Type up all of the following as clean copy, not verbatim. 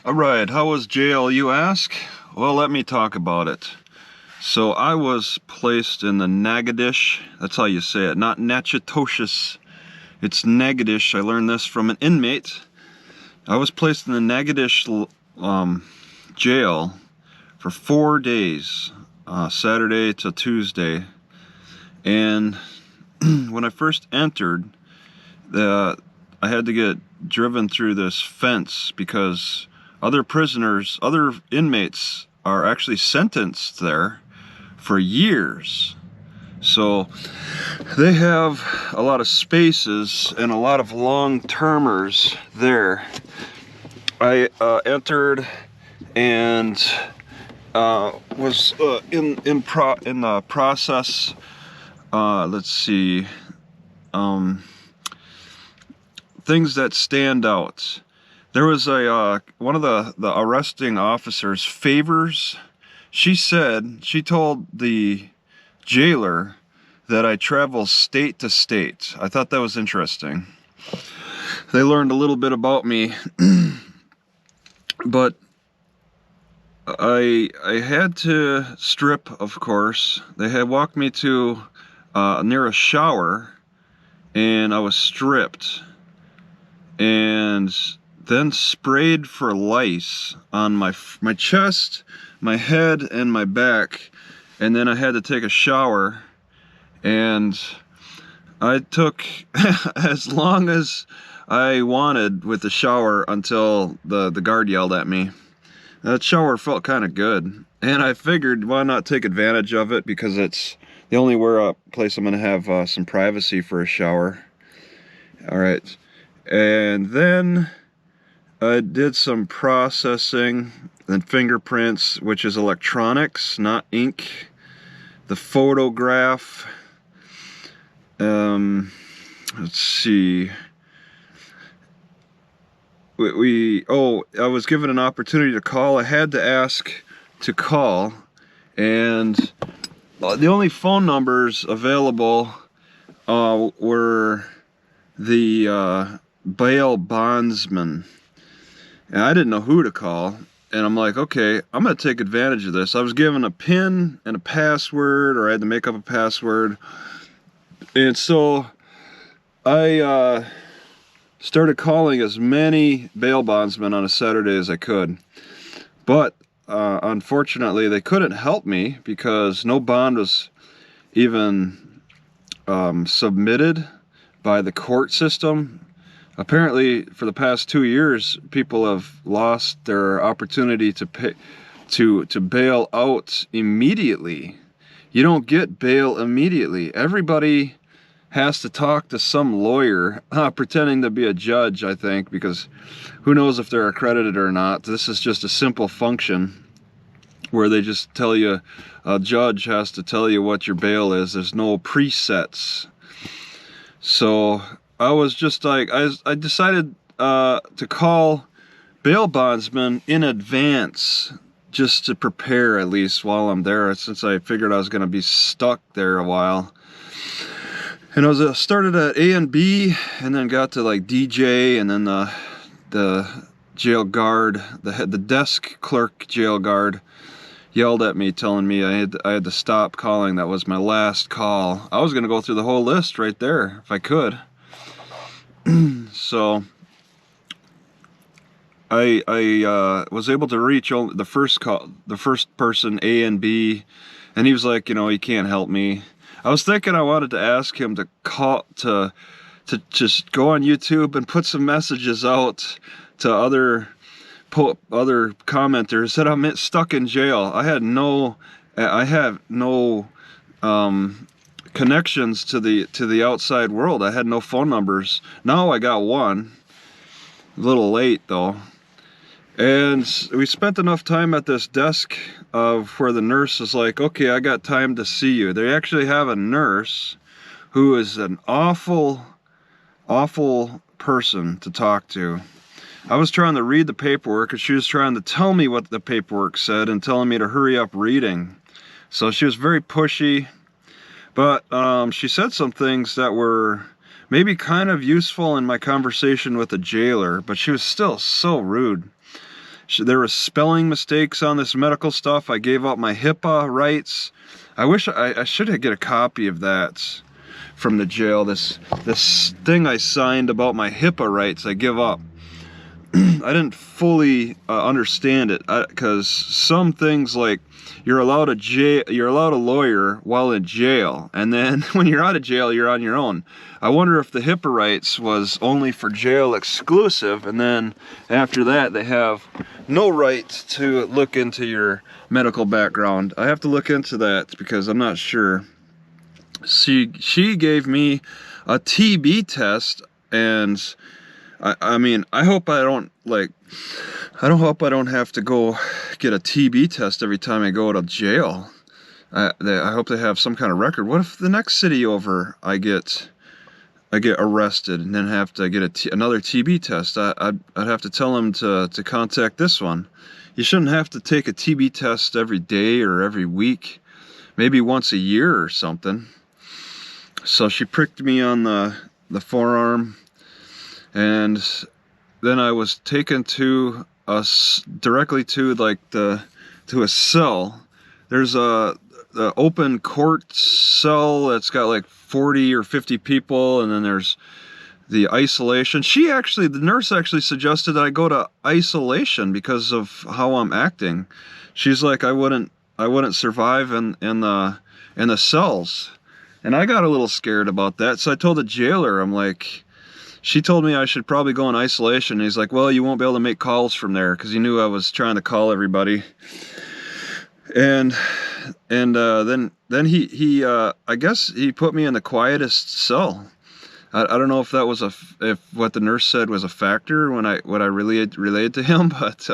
Alright, how was jail, you ask? Well, let me talk about it. So I was placed in the Natchitoches, that's how you say it, not Natchitoches. It's Natchitoches. I learned this from an inmate. I was placed in the Natchitoches jail for 4 days, Saturday to Tuesday. And when I first entered, I had to get driven through this fence because other prisoners, other inmates are actually sentenced there for years. So they have a lot of spaces and a lot of long-termers there. I entered and was in the process. Let's see. Things that stand out. There was a one of the arresting officers, Favors. She told the jailer that I travel state to state. I thought that was interesting. They learned a little bit about me, but I had to strip, of course. They had walked me to near a shower, and I was stripped, and then sprayed for lice on my chest, my head, and my back. And then I had to take a shower, and I took as long as I wanted with the shower until the guard yelled at me. That shower felt kind of good, and I figured why not take advantage of it, because it's the only place I'm going to have some privacy for a shower. All right, and then I did some processing and fingerprints, which is electronics, not ink. The photograph. Let's see. I was given an opportunity to call. I had to ask to call, and the only phone numbers available were the bail bondsmen. And I didn't know who to call, and I'm like, okay, I'm gonna take advantage of this. I was given a PIN and a password, or I had to make up a password, and so I started calling as many bail bondsmen on a Saturday as I could. But unfortunately, they couldn't help me because no bond was even submitted by the court system. Apparently, for the past 2 years, people have lost their opportunity to pay, to bail out immediately. You don't get bail immediately. Everybody has to talk to some lawyer, pretending to be a judge, I think, because who knows if they're accredited or not. This is just a simple function where they just tell you, a judge has to tell you what your bail is. There's no presets. So I was just like, I decided to call bail bondsmen in advance, just to prepare at least while I'm there, since I figured I was going to be stuck there a while. And I was started at A and B, and then got to like DJ, and then the jail guard, the desk clerk jail guard, yelled at me, telling me I had to stop calling. That was my last call. I was going to go through the whole list right there if I could. So I was able to reach only the first person, A and B, and he was like, you know, he can't help me. I was thinking I wanted to ask him to call, to just go on YouTube and put some messages out to other commenters that I'm stuck in jail. I have no connections to the outside world. I had no phone numbers. Now I got one. A little late though. And we spent enough time at this desk where the nurse is like, okay, I got time to see you. They actually have a nurse who is an awful person to talk to. I was trying to read the paperwork, and she was trying to tell me what the paperwork said and telling me to hurry up reading. So she was very pushy, but she said some things that were maybe kind of useful in my conversation with the jailer, but she was still so rude. There were spelling mistakes on this medical stuff. I gave up my HIPAA rights. I wish I should get a copy of that from the jail. This thing I signed about my HIPAA rights, I give up. I didn't fully understand it, because some things, like you're allowed a lawyer while in jail, and then when you're out of jail, you're on your own. I wonder if the HIPAA rights was only for jail exclusive, and then after that they have no right to look into your medical background. I have to look into that because I'm not sure. She gave me a TB test, and I mean, I hope I don't have to go get a TB test every time I go to jail. I hope they have some kind of record. What if the next city over I get arrested and then have to get another TB test? I'd have to tell them to contact this one. You shouldn't have to take a TB test every day or every week, maybe once a year or something. So she pricked me on the forearm, and then I was taken directly to a cell. There's a open court cell that's got like 40 or 50 people, and then there's the isolation. The nurse actually suggested that I go to isolation because of how I'm acting. She's like, I wouldn't survive in the cells. And I got a little scared about that, so I told the jailer, I'm like, she told me I should probably go in isolation. And he's like, well, you won't be able to make calls from there, because he knew I was trying to call everybody. And then he I guess he put me in the quietest cell. I don't know if that was if what the nurse said was a factor when what I relayed to him, but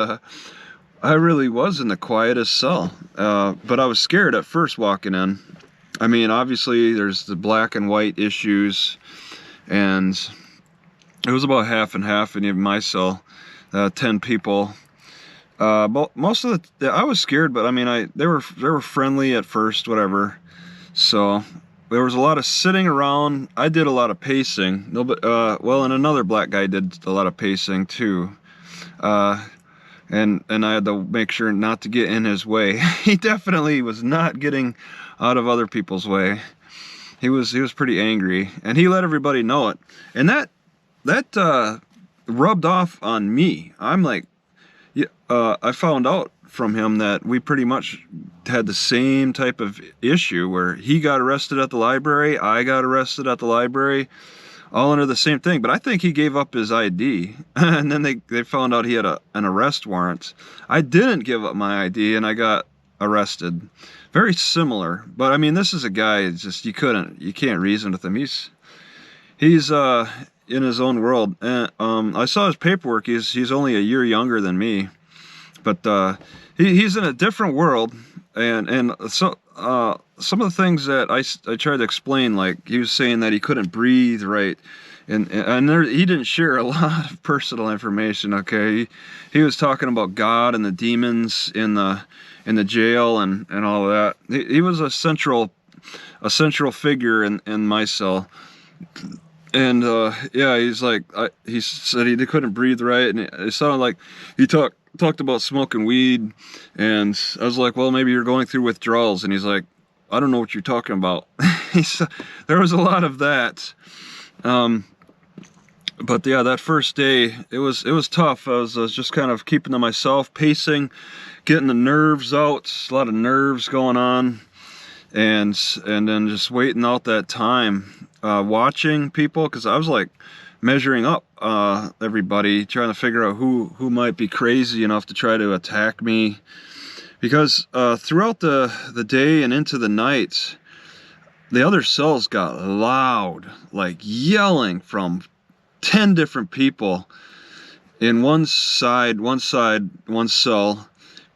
I really was in the quietest cell. But I was scared at first walking in. I mean, obviously there's the black and white issues, and it was about half and half in my cell, 10 people. But most of I was scared, but I mean, they were friendly at first, whatever. So there was a lot of sitting around. I did a lot of pacing. Well, and another black guy did a lot of pacing too. And I had to make sure not to get in his way. He definitely was not getting out of other people's way. He was pretty angry, and he let everybody know it. And that rubbed off on me. I'm like, I found out from him that we pretty much had the same type of issue, where he got arrested at the library, I got arrested at the library, all under the same thing. But I think he gave up his ID, and then they found out he had an arrest warrant. I didn't give up my ID, and I got arrested. Very similar, but I mean, this is a guy, just you can't reason with him. He's in his own world. And I saw his paperwork. He's only a year younger than me, but he's in a different world. And so some of the things that I tried to explain, like he was saying that he couldn't breathe right, and he didn't share a lot of personal information. Okay, he was talking about God and the demons in the jail and all of that. He was a central figure in my cell. And yeah, he's like, he said he couldn't breathe right, and it sounded like he talked about smoking weed, and I was like, well, maybe you're going through withdrawals, and he's like, I don't know what you're talking about. There was a lot of that. But yeah, that first day, it was tough. I was just kind of keeping to myself, pacing, getting the nerves out, a lot of nerves going on, and then just waiting out that time, watching people, because I was like measuring up everybody, trying to figure out who might be crazy enough to try to attack me. Because throughout the day and into the night, the other cells got loud, like yelling from 10 different people in one cell,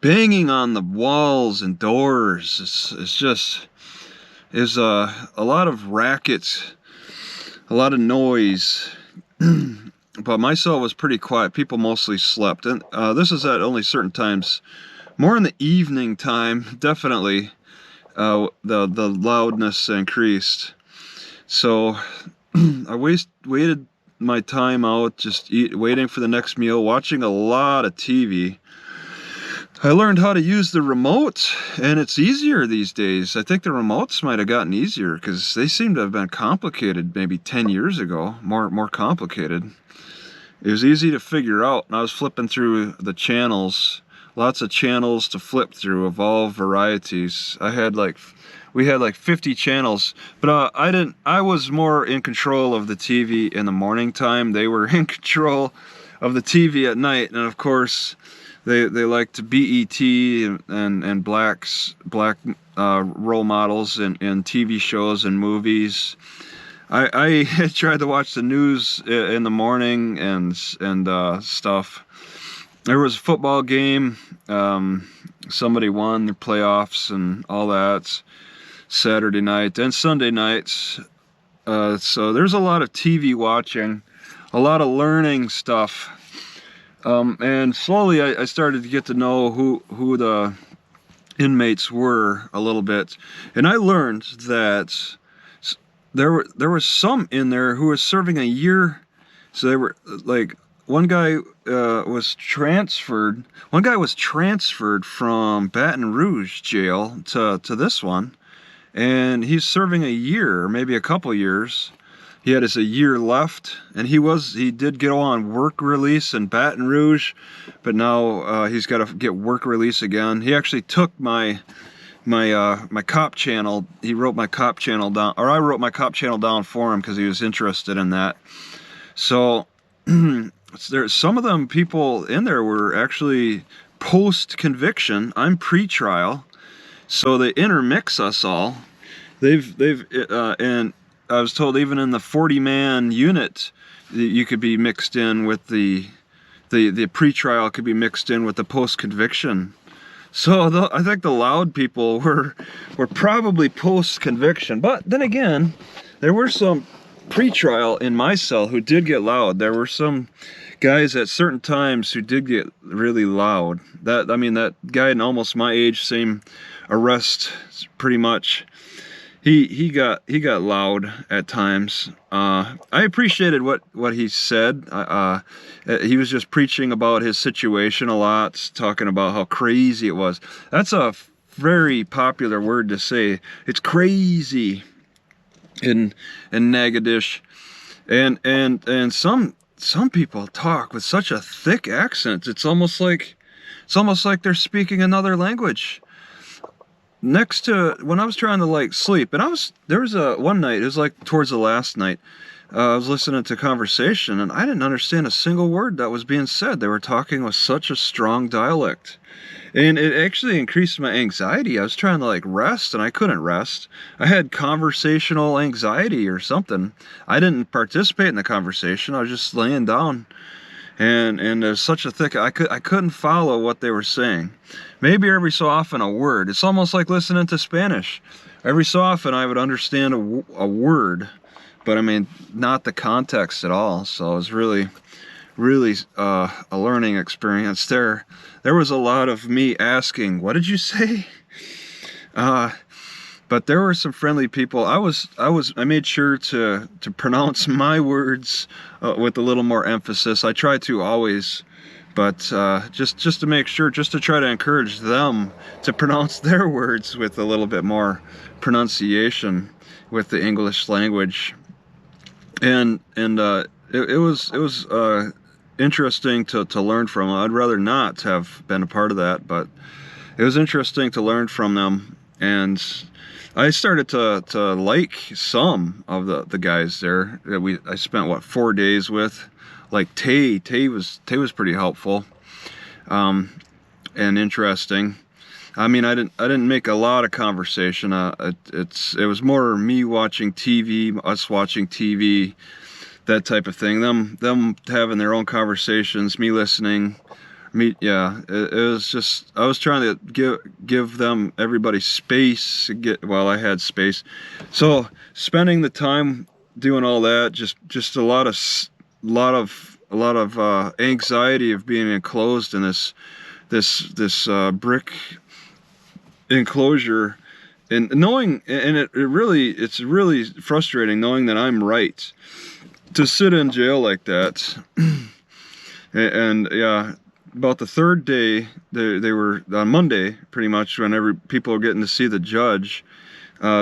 banging on the walls and doors. It's a lot of racket, a lot of noise. But my cell was pretty quiet. People mostly slept, and this is at only certain times. More in the evening time, definitely, the loudness increased. So I waited my time out, just waiting for the next meal, watching a lot of TV. I learned how to use the remote, and it's easier these days. I think the remotes might have gotten easier because they seem to have been complicated maybe 10 years ago, more complicated. It was easy to figure out, and I was flipping through the channels, lots of channels to flip through of all varieties. We had like 50 channels, but I was more in control of the TV in the morning time. They were in control of the TV at night, and of course, they liked BET and black role models in TV shows and movies. I tried to watch the news in the morning and stuff. There was a football game. Somebody won the playoffs and all that. Saturday night and Sunday nights. So there's a lot of TV watching, a lot of learning stuff. And slowly I started to get to know who the inmates were a little bit. And I learned that there were some in there who was serving a year. So they were like, one guy was transferred from Baton Rouge jail to this one, and he's serving a year, or maybe a couple years. He had a year left, and he did go on work release in Baton Rouge, but now he's got to get work release again. He actually took my cop channel. He wrote my cop channel down, or I wrote my cop channel down for him because he was interested in that. So there's some of them people in there were actually post conviction. I'm pretrial, so they intermix us all. And I was told even in the 40-man unit, you could be mixed in with the pretrial could be mixed in with the post-conviction. So I think the loud people were probably post-conviction. But then again, there were some pretrial in my cell who did get loud. There were some guys at certain times who did get really loud. That guy in almost my age, same arrest, pretty much. He got loud at times. I appreciated what he said. He was just preaching about his situation a lot, talking about how crazy it was. That's a very popular word to say. It's crazy in Negadish, and some people talk with such a thick accent. It's almost like they're speaking another language. Next to when I was trying to like sleep, and there was one night, it was like towards the last night, I was listening to conversation and I didn't understand a single word that was being said. They were talking with such a strong dialect, and it actually increased my anxiety. I was trying to like rest and I couldn't rest. I had conversational anxiety or something. I didn't participate in the conversation. I was just laying down, and there's such a thick, I couldn't follow what they were saying. Maybe every so often a word. It's almost like listening to Spanish. Every so often I would understand a word, but I mean, not the context at all. So it was really a learning experience there. There was a lot of me asking, what did you say? But there were some friendly people. I made sure to pronounce my words with a little more emphasis. I try to always, but just to make sure, just to try to encourage them to pronounce their words with a little bit more pronunciation with the English language. And it was interesting to learn from. I'd rather not have been a part of that, but it was interesting to learn from them. And I started to like some of the guys there that I spent 4 days with. Like Tay was pretty helpful, and interesting. I mean, I didn't make a lot of conversation. It was more me watching TV, us watching TV, that type of thing. Them having their own conversations, me listening. It was just, I was trying to give them, everybody space, I had space. So spending the time doing all that, just a lot of anxiety of being enclosed in this brick enclosure, and knowing, and it's really frustrating knowing that I'm right to sit in jail like that. And yeah, about the third day, they were on Monday, pretty much, whenever people were getting to see the judge.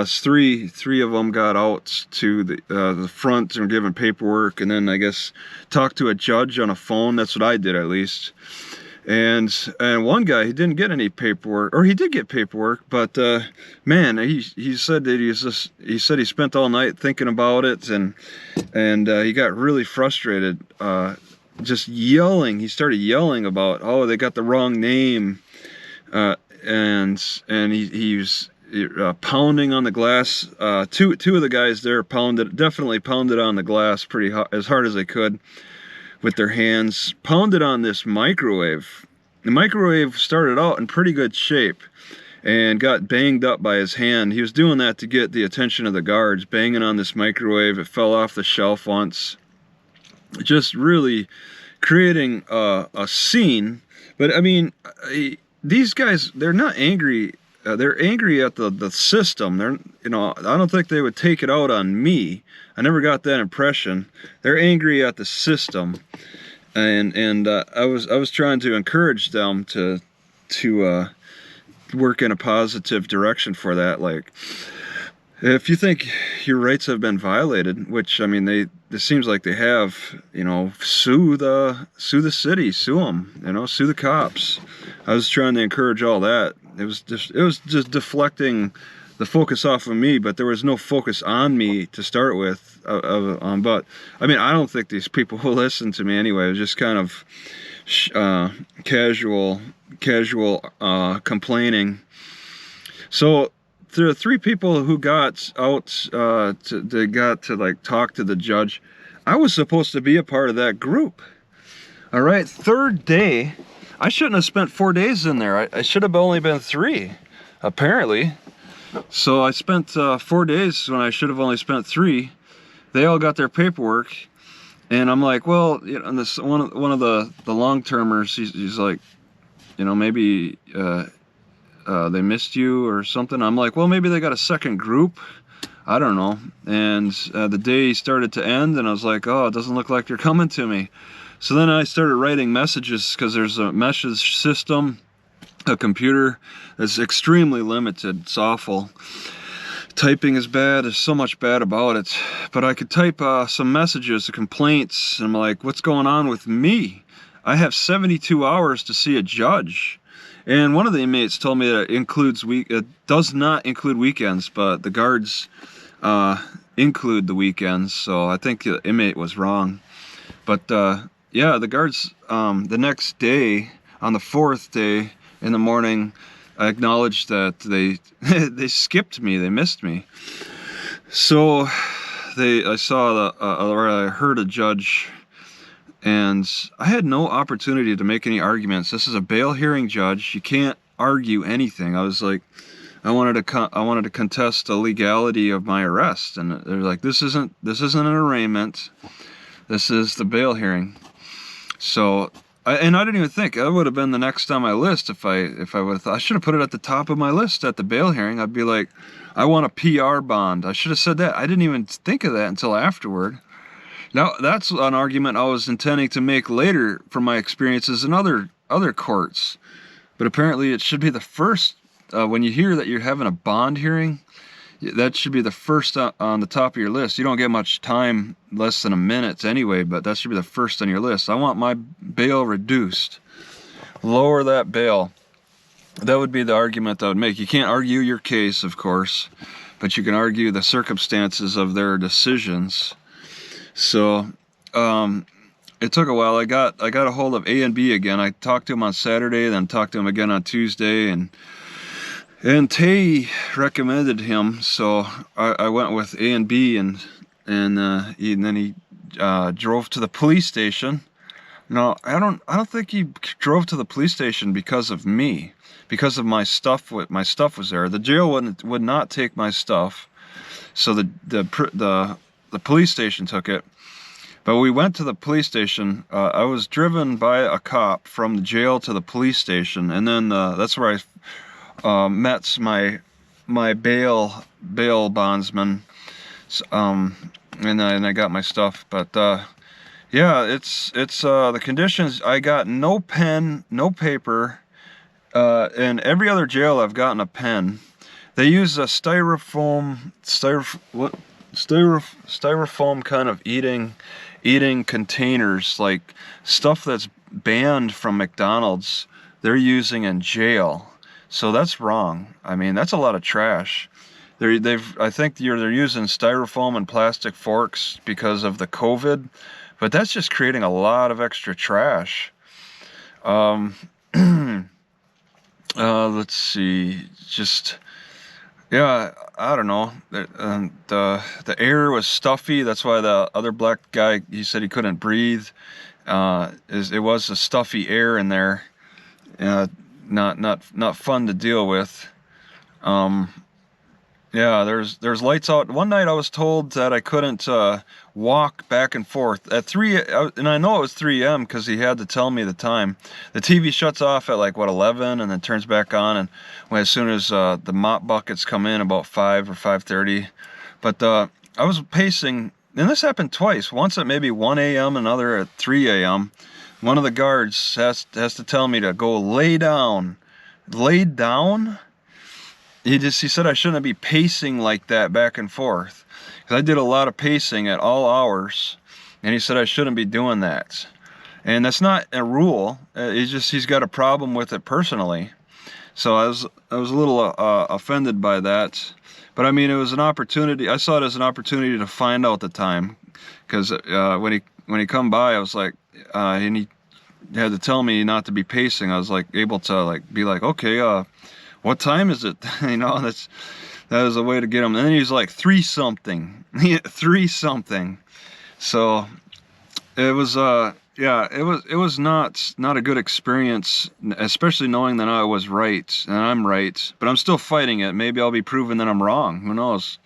Three of them got out to the front and were given paperwork, and then I guess talked to a judge on a phone. That's what I did, at least. And one guy, he didn't get any paperwork, or he did get paperwork, but man, he said that he said he spent all night thinking about it, and he got really frustrated, just yelling. He started yelling about, oh, they got the wrong name, and he was pounding on the glass. Two of the guys there definitely pounded on the glass pretty hard, as hard as they could, with their hands, pounded on this microwave. The microwave started out in pretty good shape and got banged up by his hand. He was doing that to get the attention of the guards, banging on this microwave. It fell off the shelf once. Just really creating a scene. But I mean, these guys, they're not angry. They're angry at the system. They're, you know, I don't think they would take it out on me. I never got that impression. They're angry at the system, and I was trying to encourage them to work in a positive direction for that. Like, if you think your rights have been violated, which, I mean, it seems like they have, you know, sue the city, sue them, you know, sue the cops. I was trying to encourage all that. It was just deflecting the focus off of me, but there was no focus on me to start with. But I mean, I don't think these people will listen to me anyway. It was just kind of casual complaining. So there are 3 people who got out. They got to like talk to the judge. I was supposed to be a part of that group. All right, 3rd day. I shouldn't have spent 4 days in there. I should have only been 3, apparently. So I spent 4 days when I should have only spent 3. They all got their paperwork, and I'm like, well, you know, and this one of the long-termers, he's like, you know, maybe they missed you or something. I'm like, well, maybe they got a second group. I don't know. And the day started to end, and I was like, oh, it doesn't look like they're coming to me. So then I started writing messages, because there's a message system, a computer that's extremely limited. It's awful. Typing is bad. There's so much bad about it. But I could type some messages, complaints, and I'm like, what's going on with me? I have 72 hours to see a judge. And one of the inmates told me that it does not include weekends, but the guards include the weekends. So I think the inmate was wrong. But yeah, the guards, the next day, on the 4th day in the morning, I acknowledged that they skipped me, they missed me. So I heard a judge, and I had no opportunity to make any arguments. This is a bail hearing, judge. You can't argue anything. I was like, I wanted to contest the legality of my arrest, and they're like, this isn't an arraignment. This is the bail hearing. So, I didn't even think that would have been the next on my list if I would have thought. I should have put it at the top of my list at the bail hearing. I'd be like, I want a PR bond. I should have said that. I didn't even think of that until afterward. Now, that's an argument I was intending to make later from my experiences in other courts. But apparently it should be the first, when you hear that you're having a bond hearing, that should be the first on the top of your list. You don't get much time, less than a minute anyway, but that should be the first on your list. I want my bail reduced. Lower that bail. That would be the argument I would make. You can't argue your case, of course, but you can argue the circumstances of their decisions. So it took a while. I got a hold of A and B again. I talked to him on Saturday, then talked to him again on Tuesday, and Tay recommended him, so I went with A and B, and then he drove to the police station. No, I don't think he drove to the police station because of me, because of my stuff. My stuff was there. The jail would not take my stuff, so the police station took it. But we went to the police station. I was driven by a cop from the jail to the police station, and then that's where I met my bail bondsman, and I got my stuff. But Yeah, it's the conditions. I got no pen, no paper. In every other jail I've gotten a pen. They use a styrofoam kind of eating containers, like stuff that's banned from McDonald's. They're using in jail, so that's wrong. I mean, that's a lot of trash. I think they're using styrofoam and plastic forks because of the COVID, but that's just creating a lot of extra trash. Let's see, just, yeah, I don't know. The air was stuffy. That's why the other black guy, he said he couldn't breathe. It was a stuffy air in there. Not fun to deal with. Yeah, there's lights out. One night I was told that I couldn't walk back and forth at 3, and I know it was 3 a.m. because he had to tell me the time. The TV shuts off at like what, 11, and then turns back on, and as soon as the mop buckets come in about 5 or 5:30. But I was pacing, and this happened twice. Once at maybe 1 a.m., another at 3 a.m. One of the guards has to tell me to go lay down. Lay down? He said I shouldn't be pacing like that back and forth, because I did a lot of pacing at all hours, and he said I shouldn't be doing that. And that's not a rule. He's got a problem with it personally. So I was a little offended by that. But I mean, it was an opportunity. I saw it as an opportunity to find out the time, because when he come by, I was like, and he had to tell me not to be pacing. I was like able to like be like, okay, what time is it? You know, that was a way to get him. And then he's like 3 something, 3 something. So it was, yeah, it was not a good experience, especially knowing that I was right and I'm right. But I'm still fighting it. Maybe I'll be proven that I'm wrong. Who knows?